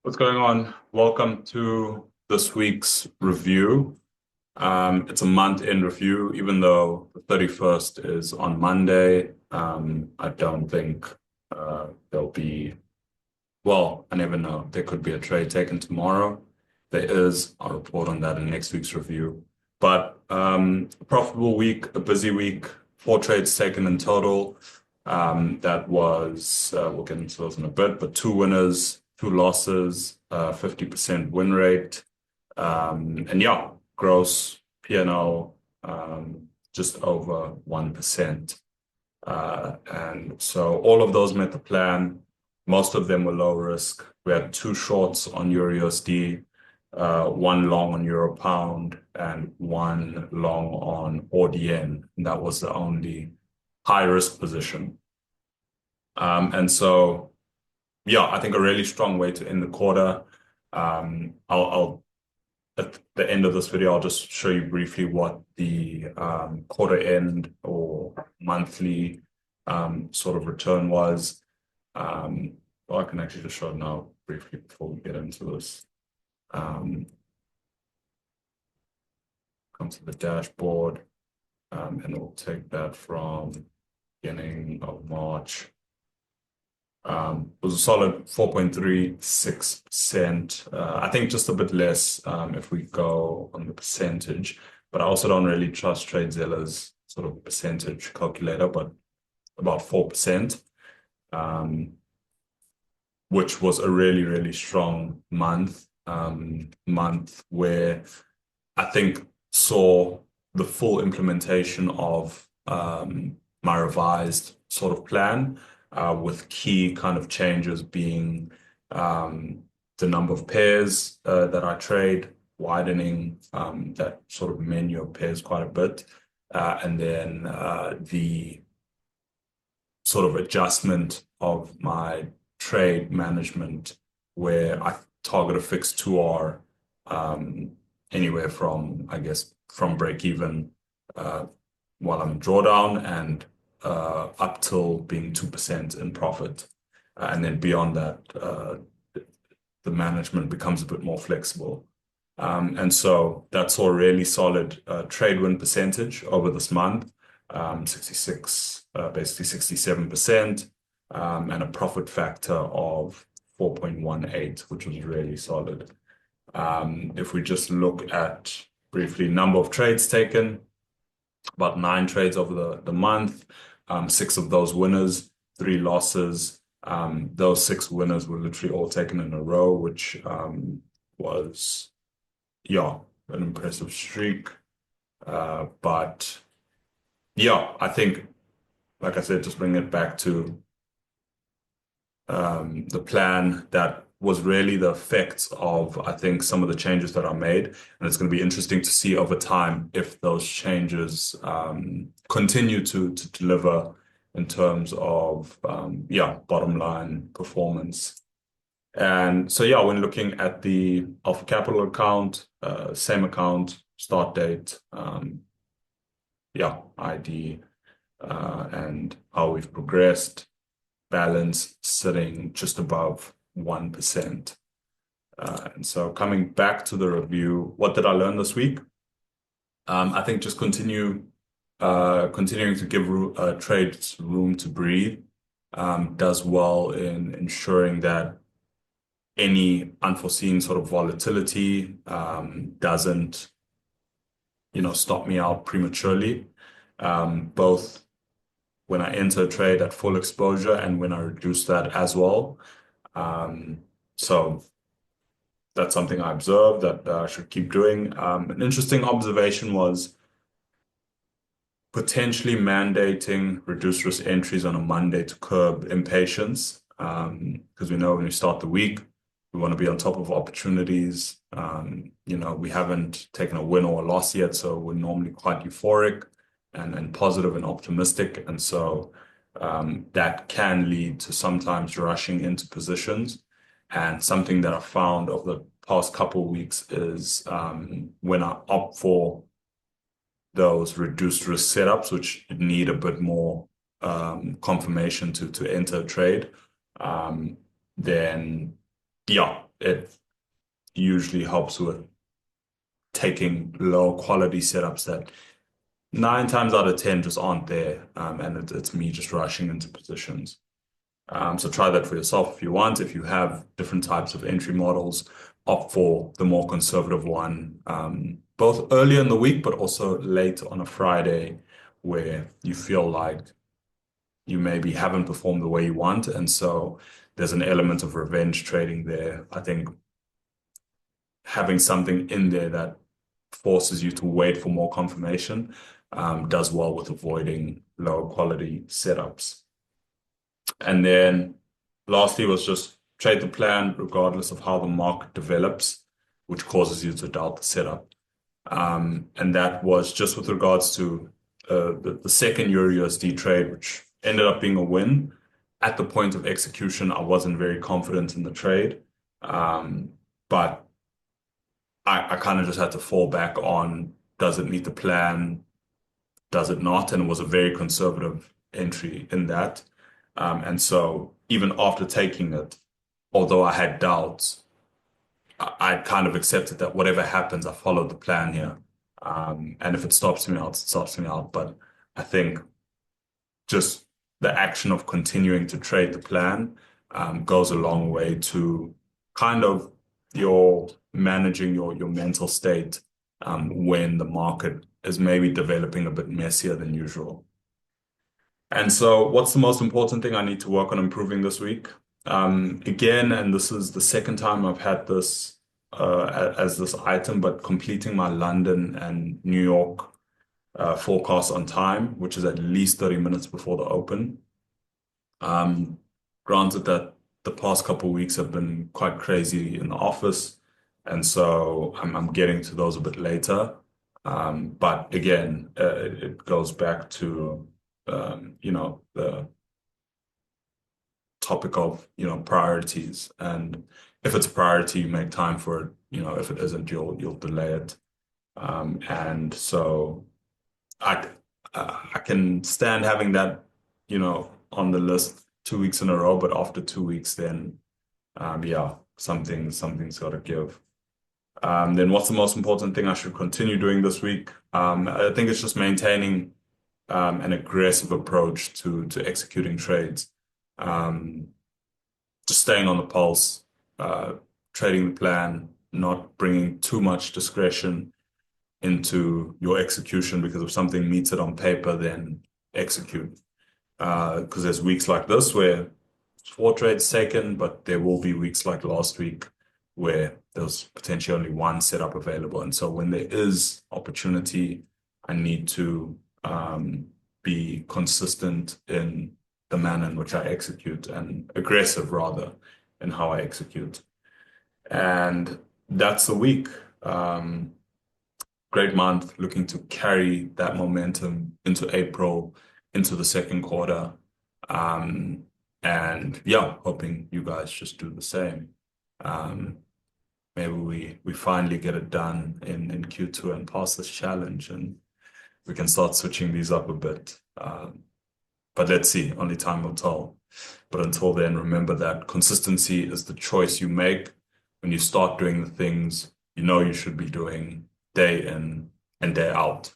What's going on? Welcome to this week's review. It's a month-end review, even though the 31st is on Monday. I don't think there'll be, well, I never know. There could be a trade taken tomorrow. There is. I'll report on that in next week's review. But a profitable week, a busy week, 4 trades taken in total. That was, we'll get into those in a bit, but 2 winners, 2 losses, 50% win rate. And yeah, gross P&L just over 1%. And so all of those met the plan. Most of them were low risk. We had 2 shorts on Euro USD, 1 long on Euro Pound, and 1 long on ODN. And that was the only high risk position. And so, yeah, I think a really strong way to end the quarter. I'll at the end of this video, I'll just show you briefly what the quarter end or monthly sort of return was. Well, I can actually just show it now briefly before we get into this. Come to the dashboard, and we'll take that from beginning of March. It was a solid 4.36%. I think just a bit less if we go on the percentage, but I also don't really trust TradeZella's sort of percentage calculator, but about 4%, which was a really, really strong month where I think saw the full implementation of my revised sort of plan. With key kind of changes being the number of pairs that I trade, widening that sort of menu of pairs quite a bit, and then the sort of adjustment of my trade management where I target a fixed 2R anywhere from, I guess, from break even while I'm in drawdown and up till being 2% in profit. And then beyond that, the management becomes a bit more flexible. And so that's a really solid trade win percentage over this month, 66, basically 67%, and a profit factor of 4.18, which was really solid. If we just look at briefly number of trades taken, about 9 trades over the month. 6 of those winners, 3 losses. Those 6 winners were literally all taken in a row, which was, yeah, an impressive streak. But yeah, I think, like I said, just bring it back to the plan that was really the effects of, I think, some of the changes that are made. And it's going to be interesting to see over time if those changes continue to deliver in terms of, yeah, bottom line performance. And so, yeah, when looking at the Alpha Capital account, same account, start date, yeah, ID, and how we've progressed, balance sitting just above 1%. And so coming back to the review, what did I learn this week? I think just continuing to give trades room to breathe does well in ensuring that any unforeseen sort of volatility doesn't, stop me out prematurely, both when I enter a trade at full exposure and when I reduce that as well. So that's something I observed that I should keep doing. An interesting observation was potentially mandating reduced risk entries on a Monday to curb impatience. Because we know when we start the week, we want to be on top of opportunities. We haven't taken a win or a loss yet, so we're normally quite euphoric and positive and optimistic. And so that can lead to sometimes rushing into positions. And something that I found over the past couple of weeks is when I opt for those reduced risk setups, which need a bit more confirmation to enter a trade, then yeah, it usually helps with taking low quality setups that 9 times out of 10 just aren't there. And it's me just rushing into positions. So try that for yourself if you want. If you have different types of entry models, opt for the more conservative one, both earlier in the week, but also late on a Friday where you feel like you maybe haven't performed the way you want. And so there's an element of revenge trading there. I think having something in there that forces you to wait for more confirmation does well with avoiding lower quality setups. And then lastly was just trade the plan regardless of how the market develops, which causes you to doubt the setup. And that was just with regards to the second Euro USD trade, which ended up being a win. At the point of execution, I wasn't very confident in the trade, but I kind of just had to fall back on, does it meet the plan? Does it not? And it was a very conservative entry in that. And so even after taking it, although I had doubts, I kind of accepted that whatever happens, I followed the plan here. And if it stops me out, it stops me out. But I think just the action of continuing to trade the plan goes a long way to kind of your managing your mental state when the market is maybe developing a bit messier than usual. And so, what's the most important thing I need to work on improving this week? Again, and this is the second time I've had this as this item, but completing my London and New York forecast on time, which is at least 30 minutes before the open. Um, Granted that the past couple of weeks have been quite crazy in the office, and so I'm getting to those a bit later. But again, it goes back to the topic of priorities, and if it's a priority, you make time for it. If it isn't, you'll delay it. And so I I can stand having that on the list 2 weeks in a row, but after 2 weeks, then yeah, something's got to give. Then what's the most important thing I should continue doing this week? I think it's just maintaining an aggressive approach to executing trades. Um, just staying on the pulse, trading the plan, not bringing too much discretion into your execution, because if something meets it on paper, then execute. Because there's weeks like this where 4 trades taken, but there will be weeks like last week where there's potentially only one setup available. And so when there is opportunity, I need to be consistent in the manner in which I execute and aggressive rather in how I execute. And that's the week. Great month, looking to carry that momentum into April, into the second quarter. And yeah, hoping you guys just do the same. Um, Maybe we finally get it done in Q2 and pass this challenge, and we can start switching these up a bit. But let's see, only time will tell. But until then, remember that consistency is the choice you make when you start doing the things you know you should be doing day in and day out.